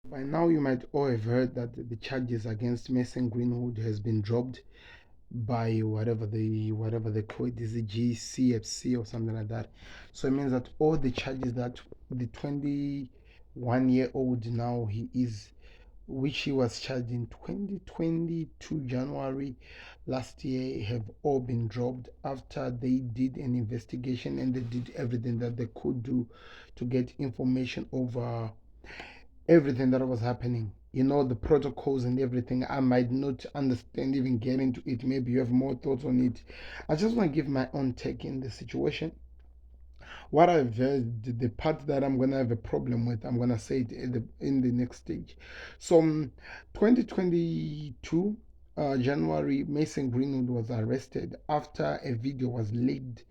By now, you might all have heard that the charges against Mason Greenwood has been dropped by whatever they call it, is a GCFC or something like that. So it means that all the charges that the 21-year-old now he is, which he was charged in 2022 January last year, have all been dropped after they did an investigation and they did everything that they could do to get information over everything that was happening. You know, the protocols and everything. I might not understand, even get into it. Maybe you have more thoughts on it. I just want to give my own take in the situation. What I've heard, the part that I'm gonna have a problem with, I'm gonna say it in the next stage. So, 2022 January, Mason Greenwood was arrested after a video was leaked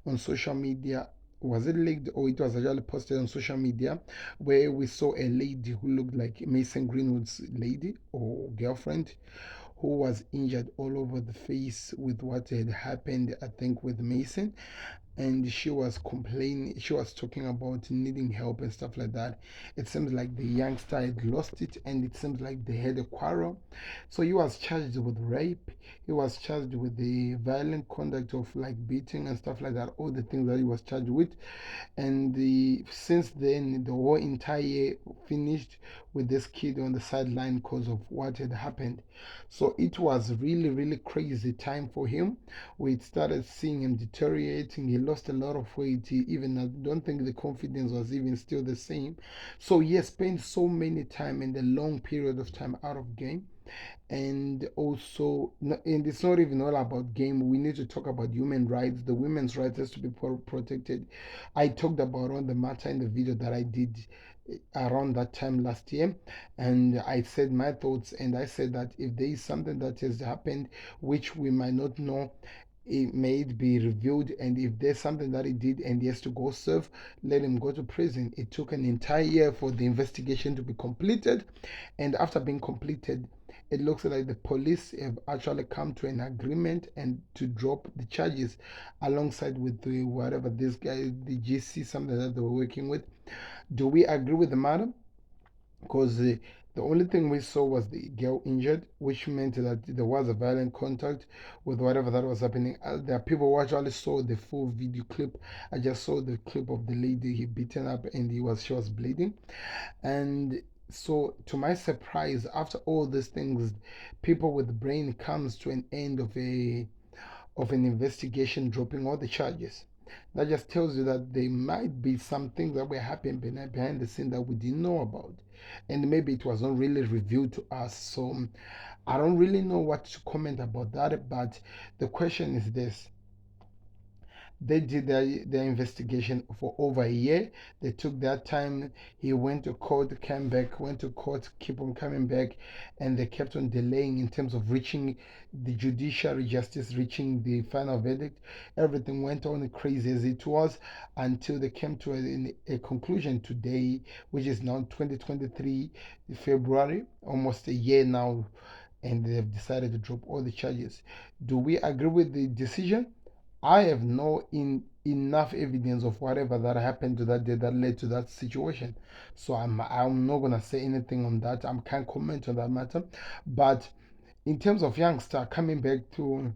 on social media. Was it leaked or it was actually posted on social media, where we saw a lady who looked like Mason Greenwood's lady or girlfriend, who was injured all over the face with what had happened, I think, with Mason. And she was complaining, she was talking about needing help and stuff like that. It seems like the youngster had lost it, and it seems like they had a quarrel. So he was charged with rape, he was charged with the violent conduct of like beating and stuff like that, all the things that he was charged with. And since then, the whole entire year finished with this kid on the sideline because of what had happened. So it was really, really crazy time for him. We started seeing him deteriorating. He lost a lot of weight. Even I don't think the confidence was even still the same. So he has spent so many time and a long period of time out of game. And also, and it's not even all about game. We need to talk about human rights. The women's rights has to be protected. I talked about on the matter in the video that I did around that time last year, and I said my thoughts, and I said that if there is something that has happened which we might not know, it may be reviewed, and if there's something that he did and he has to go serve, let him go to prison. It took an entire year for the investigation to be completed, and after being completed, it looks like the police have actually come to an agreement and to drop the charges alongside with the whatever this guy, the GC, something that they were working with. Do we agree with the matter? Because the only thing we saw was the girl injured, which meant that there was a violent contact with whatever that was happening. There are people who actually saw the full video clip. I just saw the clip of the lady he beaten up and she was bleeding. And so, to my surprise, after all these things, people with brain comes to an end of an investigation, dropping all the charges. That just tells you that there might be some things that were happening behind the scene that we didn't know about, and maybe it was not really revealed to us. So I don't really know what to comment about that. But the question is this: they did their investigation for over a year. They took their time. He went to court, came back, went to court, keep on coming back, and they kept on delaying in terms of reaching the judiciary justice, reaching the final verdict. Everything went on crazy as it was until they came to a conclusion today, which is now 2023 February, almost a year now, and they've decided to drop all the charges. Do we agree with the decision? I have no enough evidence of whatever that happened to that day that led to that situation. So I'm not gonna say anything on that. I can't comment on that matter. But in terms of youngster coming back to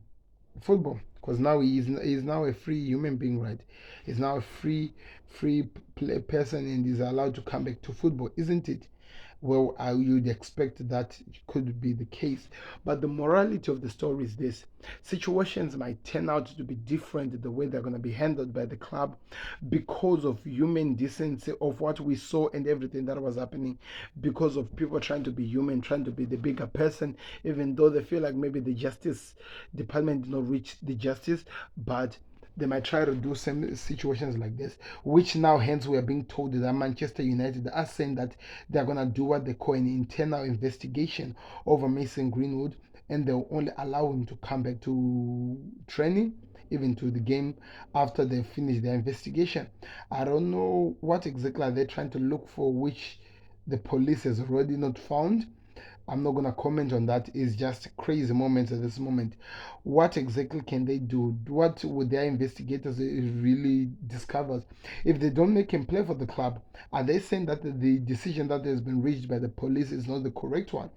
football, because now he's now a free human being, right? He's now a free person and is allowed to come back to football, isn't it? Well, you'd expect that could be the case. But the morality of the story is this: situations might turn out to be different the way they're going to be handled by the club because of human decency, of what we saw and everything that was happening, because of people trying to be human, trying to be the bigger person, even though they feel like maybe the justice department did not reach the justice. But they might try to do some situations like this, which now hence we are being told that Manchester United are saying that they're gonna do what they call an internal investigation over Mason Greenwood, and they'll only allow him to come back to training, even to the game, after they finish their investigation. I don't know what exactly are they trying to look for, which the police has already not found. I'm not gonna comment on that. It's just crazy moments at this moment. What exactly can they do? What would their investigators really discover? If they don't make him play for the club, are they saying that the decision that has been reached by the police is not the correct one?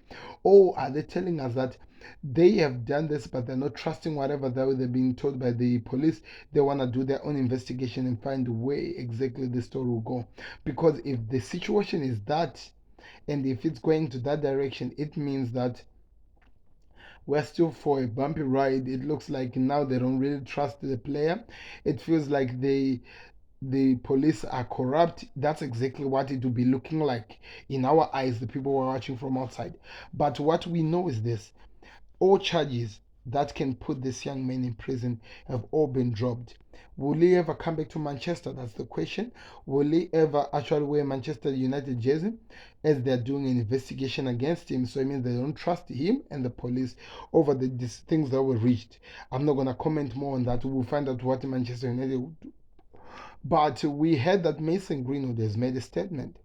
Or are they telling us that they have done this but they're not trusting whatever they're being told by the police? They want to do their own investigation and find where exactly the story will go. Because if the situation is that, and if it's going to that direction, it means that we're still for a bumpy ride. It looks like now they don't really trust the player. It feels like the police are corrupt. That's exactly what it will be looking like in our eyes, the people who are watching from outside. But what we know is this: all charges that can put this young man in prison have all been dropped. Will he ever come back to Manchester? That's the question. Will he ever actually wear Manchester United jersey, as they're doing an investigation against him? So it means they don't trust him and the police over these things that were reached. I'm not going to comment more on that. We'll find out what Manchester United will do. But we heard that Mason Greenwood has made a statement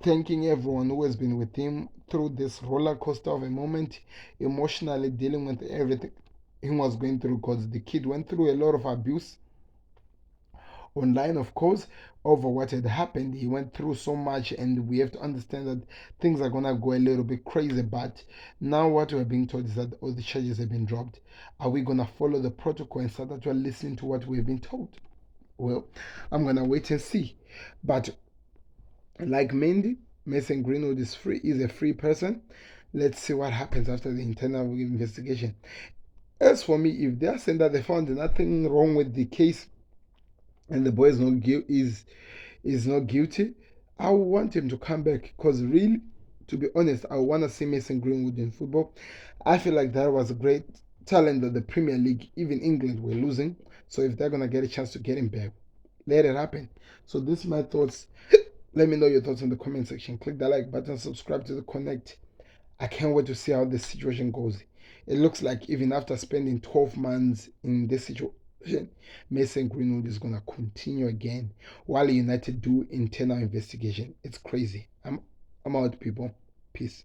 thanking everyone who has been with him through this roller coaster of a moment, emotionally dealing with everything he was going through, because the kid went through a lot of abuse online, of course, over what had happened. He went through so much, and we have to understand that things are gonna go a little bit crazy. But now, what we're being told is that all the charges have been dropped. Are we gonna follow the protocol and start actually listening to what we've been told? Well, I'm gonna wait and see. But like Mindy, Mason Greenwood is a free person. Let's see what happens after the internal investigation. As for me, if they are saying that they found nothing wrong with the case and the boy is not guilty, I want him to come back. Because really, to be honest, I want to see Mason Greenwood in football. I feel like that was a great talent that the Premier League, even England, were losing. So if they're gonna get a chance to get him back, let it happen. So this is my thoughts. Let me know your thoughts in the comment section. Click the like button, subscribe to the Connect. I can't wait to see how this situation goes. It looks like even after spending 12 months in this situation, Mason Greenwood is going to continue again while United do internal investigation. It's crazy. I'm out, people. Peace.